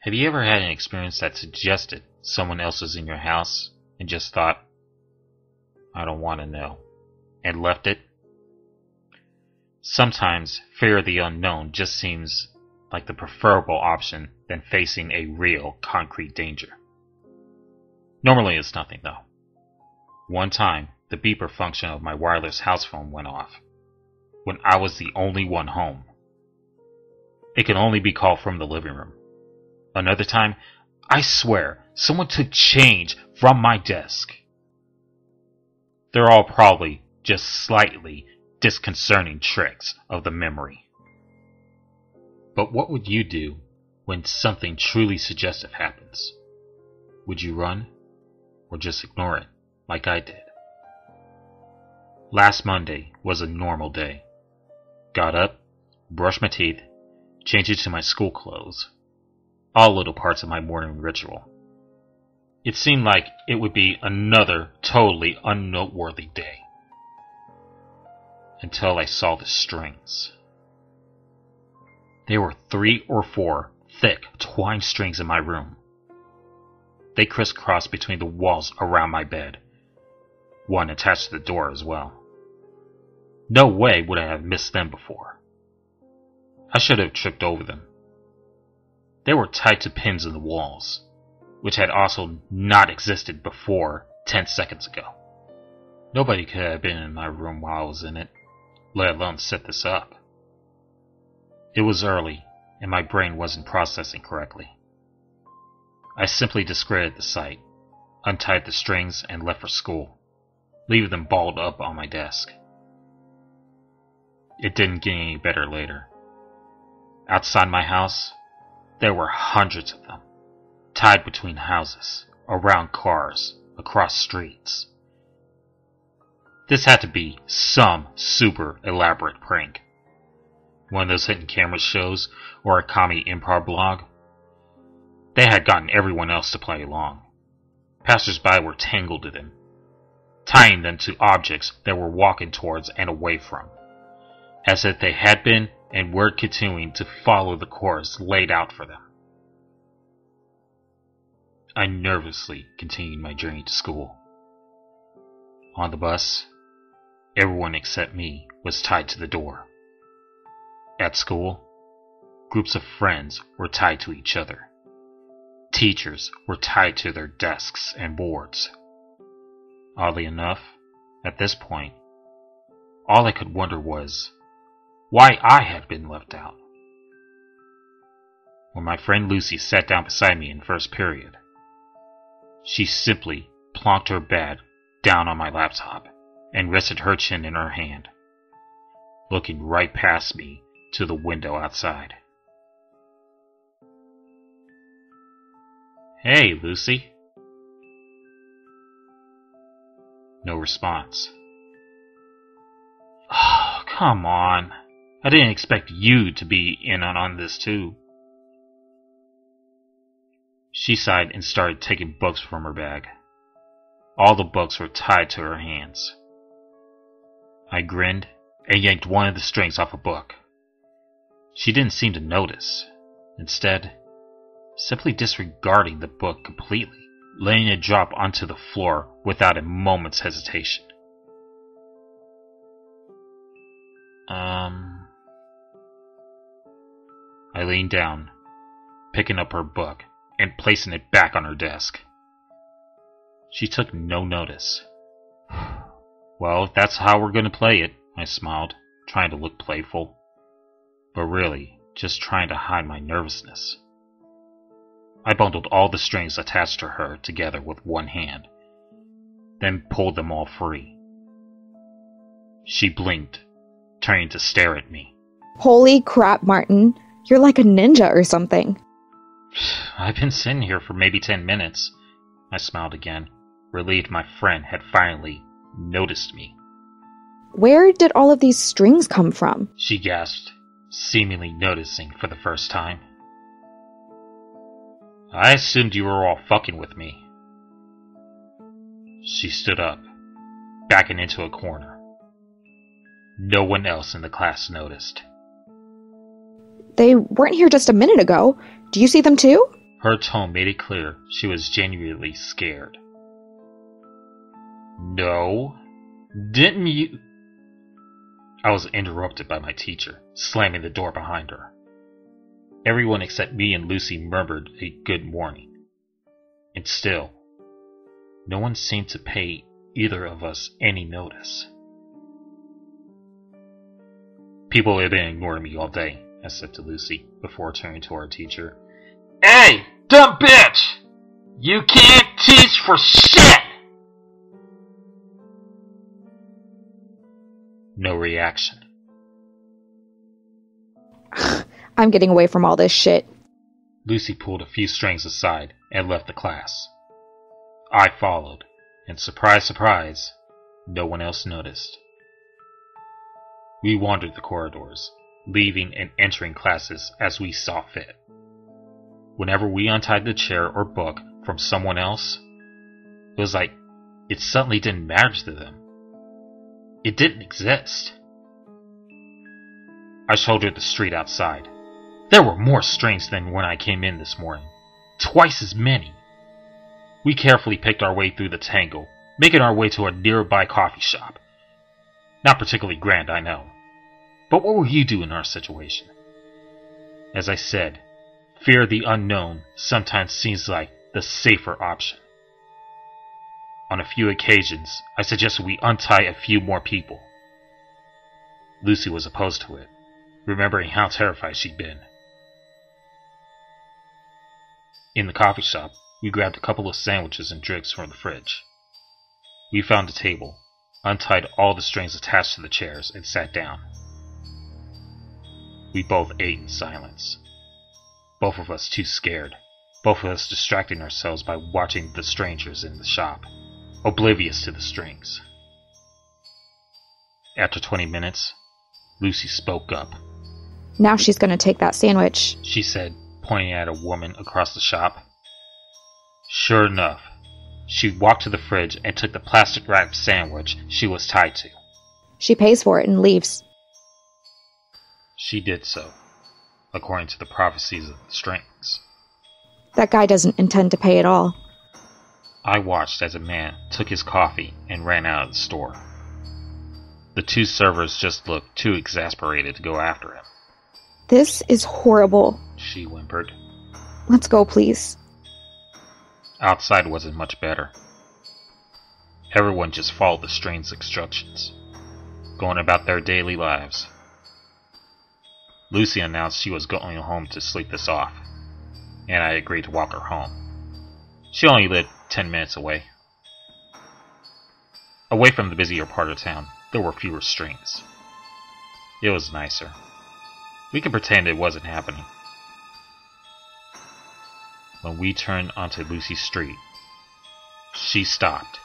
Have you ever had an experience that suggested someone else was in your house and just thought, I don't want to know, and left it? Sometimes fear of the unknown just seems like the preferable option than facing a real, concrete danger. Normally it's nothing though. One time, the beeper function of my wireless house phone went off when I was the only one home. It could only be called from the living room. Another time, I swear, someone took change from my desk. They're all probably just slightly disconcerting tricks of the memory. But what would you do when something truly suggestive happens? Would you run? Or just ignore it, like I did? Last Monday was a normal day. Got up, brushed my teeth, changed into my school clothes. All little parts of my morning ritual. It seemed like it would be another totally unnoteworthy day. Until I saw the strings. There were 3 or 4 thick twine strings in my room. They crisscrossed between the walls around my bed. One attached to the door as well. No way would I have missed them before. I should have tripped over them. They were tied to pins in the walls, which had also not existed before 10 seconds ago. Nobody could have been in my room while I was in it, let alone set this up. It was early, and my brain wasn't processing correctly. I simply discredited the sight, untied the strings, and left for school, leaving them balled up on my desk. It didn't get any better later. Outside my house, there were hundreds of them, tied between houses, around cars, across streets. This had to be some super elaborate prank. One of those hidden camera shows or a comedy improv blog. They had gotten everyone else to play along. Passers-by were tangled in them, tying them to objects they were walking towards and away from, as if they had been and were continuing to follow the course laid out for them. I nervously continued my journey to school. On the bus, everyone except me was tied to the door. At school, groups of friends were tied to each other. Teachers were tied to their desks and boards. Oddly enough, at this point, all I could wonder was why I had been left out. When my friend Lucy sat down beside me in first period, she simply plonked her bag down on my laptop and rested her chin in her hand, looking right past me to the window outside. Hey, Lucy. No response. Oh, come on. I didn't expect you to be in on this too. She sighed and started taking books from her bag. All the books were tied to her hands. I grinned and yanked one of the strings off a book. She didn't seem to notice. Instead, simply disregarding the book completely, letting it drop onto the floor without a moment's hesitation. I leaned down, picking up her book and placing it back on her desk. She took no notice. Well, if that's how we're going to play it, I smiled, trying to look playful, but really just trying to hide my nervousness. I bundled all the strings attached to her together with one hand, then pulled them all free. She blinked, turning to stare at me. Holy crap, Martin. You're like a ninja or something. I've been sitting here for maybe 10 minutes. I smiled again, relieved my friend had finally noticed me. Where did all of these strings come from? She gasped, seemingly noticing for the first time. I assumed you were all fucking with me. She stood up, backing into a corner. No one else in the class noticed. They weren't here just a minute ago. Do you see them too? Her tone made it clear she was genuinely scared. No, didn't you? I was interrupted by my teacher, slamming the door behind her. Everyone except me and Lucy murmured a good morning. And still, no one seemed to pay either of us any notice. People have been ignoring me all day, I said to Lucy before turning to our teacher. Hey, dumb bitch! You can't teach for shit! No reaction. I'm getting away from all this shit. Lucy pulled a few strings aside and left the class. I followed, and surprise, surprise, no one else noticed. We wandered the corridors, leaving and entering classes as we saw fit. Whenever we untied the chair or book from someone else, it was like it suddenly didn't matter to them. It didn't exist. I shouldered the street outside. There were more strings than when I came in this morning. Twice as many. We carefully picked our way through the tangle, making our way to a nearby coffee shop. Not particularly grand, I know. But what would you do in our situation? As I said, fear of the unknown sometimes seems like the safer option. On a few occasions, I suggested we untie a few more people. Lucy was opposed to it, remembering how terrified she'd been. In the coffee shop, we grabbed a couple of sandwiches and drinks from the fridge. We found a table, untied all the strings attached to the chairs, and sat down. We both ate in silence. Both of us too scared, both of us distracting ourselves by watching the strangers in the shop, oblivious to the strings. After 20 minutes, Lucy spoke up. Now she's gonna take that sandwich, She said, pointing at a woman across the shop. Sure enough, she walked to the fridge and took the plastic-wrapped sandwich she was tied to. She pays for it and leaves. She did so, according to the prophecies of the strings. That guy doesn't intend to pay at all. I watched as a man took his coffee and ran out of the store. The two servers just looked too exasperated to go after him. This is horrible. She whimpered. Let's go, please. Outside wasn't much better. Everyone just followed the strings' instructions, going about their daily lives. Lucy announced she was going home to sleep this off, and I agreed to walk her home. She only lived 10 minutes away. Away from the busier part of town, there were fewer strings. It was nicer. We could pretend it wasn't happening. When we turned onto Lucy's street, she stopped,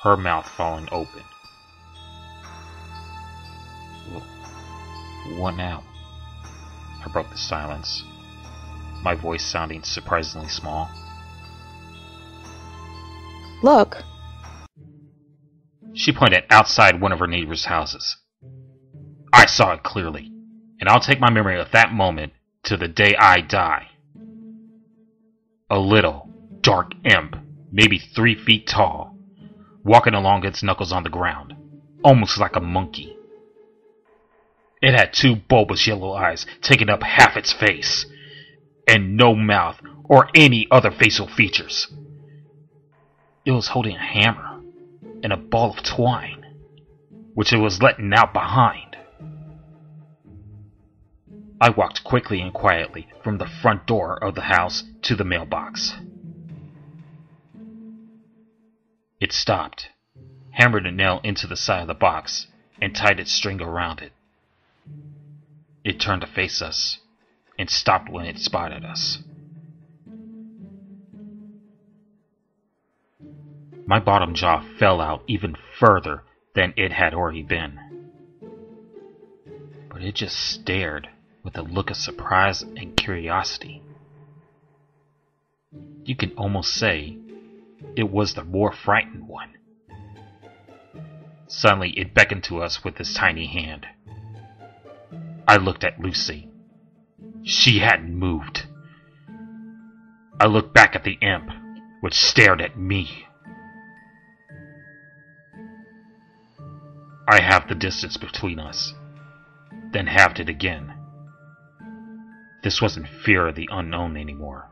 her mouth falling open. What now? I broke the silence, my voice sounding surprisingly small. Look. She pointed outside one of her neighbors' houses. I saw it clearly, and I'll take my memory of that moment to the day I die. A little, dark imp, maybe 3 feet tall, walking along its knuckles on the ground, almost like a monkey. It had 2 bulbous yellow eyes taking up half its face, and no mouth or any other facial features. It was holding a hammer and a ball of twine, which it was letting out behind. I walked quickly and quietly from the front door of the house to the mailbox. It stopped, hammered a nail into the side of the box, and tied its string around it. It turned to face us, and stopped when it spotted us. My bottom jaw fell out even further than it had already been. But it just stared with a look of surprise and curiosity. You can almost say it was the more frightened one. Suddenly it beckoned to us with its tiny hand. I looked at Lucy. She hadn't moved. I looked back at the imp, which stared at me. I halved the distance between us, then halved it again. This wasn't fear of the unknown anymore.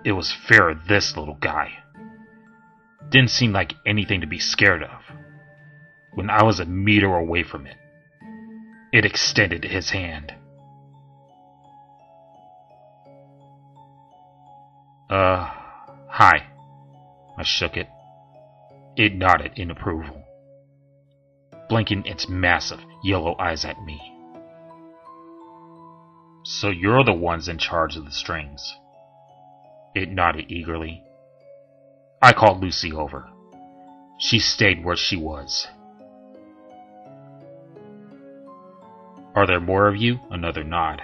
It was fear of this little guy. Didn't seem like anything to be scared of. When I was a meter away from it, it extended his hand. Hi. I shook it. It nodded in approval, blinking its massive yellow eyes at me. So you're the ones in charge of the strings. It nodded eagerly. I called Lucy over. She stayed where she was. Are there more of you? Another nod.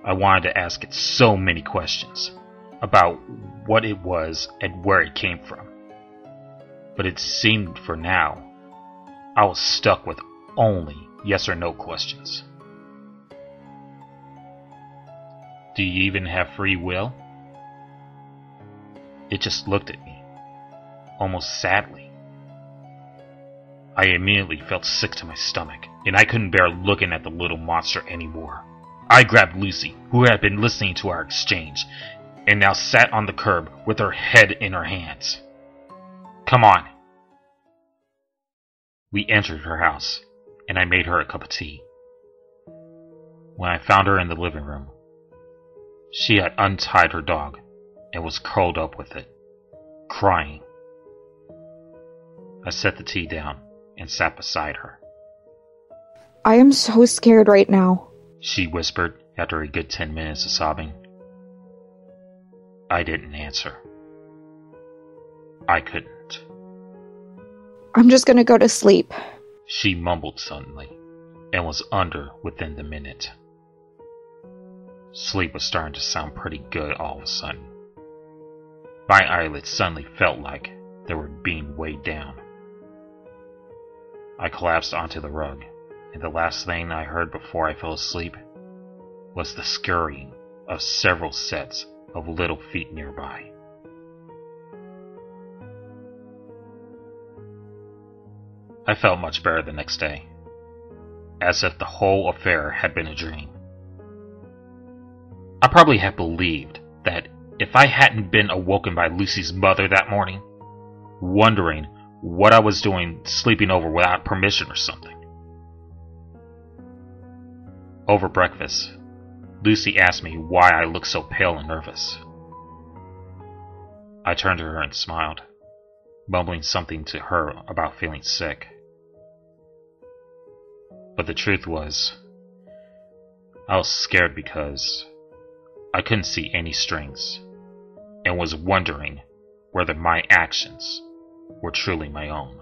I wanted to ask it so many questions about what it was and where it came from. But it seemed for now, I was stuck with only yes or no questions. Do you even have free will? It just looked at me, almost sadly. I immediately felt sick to my stomach, and I couldn't bear looking at the little monster anymore. I grabbed Lucy, who had been listening to our exchange, and now sat on the curb with her head in her hands. Come on. We entered her house, and I made her a cup of tea. When I found her in the living room, she had untied her dog and was curled up with it, crying. I set the tea down and sat beside her. I am so scared right now, she whispered after a good 10 minutes of sobbing. I didn't answer. I couldn't. I'm just gonna go to sleep, she mumbled suddenly, and was under within the minute. Sleep was starting to sound pretty good all of a sudden. My eyelids suddenly felt like they were being weighed down. I collapsed onto the rug, and the last thing I heard before I fell asleep was the scurrying of several sets of little feet nearby. I felt much better the next day, as if the whole affair had been a dream. I probably had believed that if I hadn't been awoken by Lucy's mother that morning, wondering what I was doing sleeping over without permission or something. Over breakfast, Lucy asked me why I looked so pale and nervous. I turned to her and smiled, mumbling something to her about feeling sick. But the truth was, I was scared because I couldn't see any strings, and was wondering whether my actions were truly my own.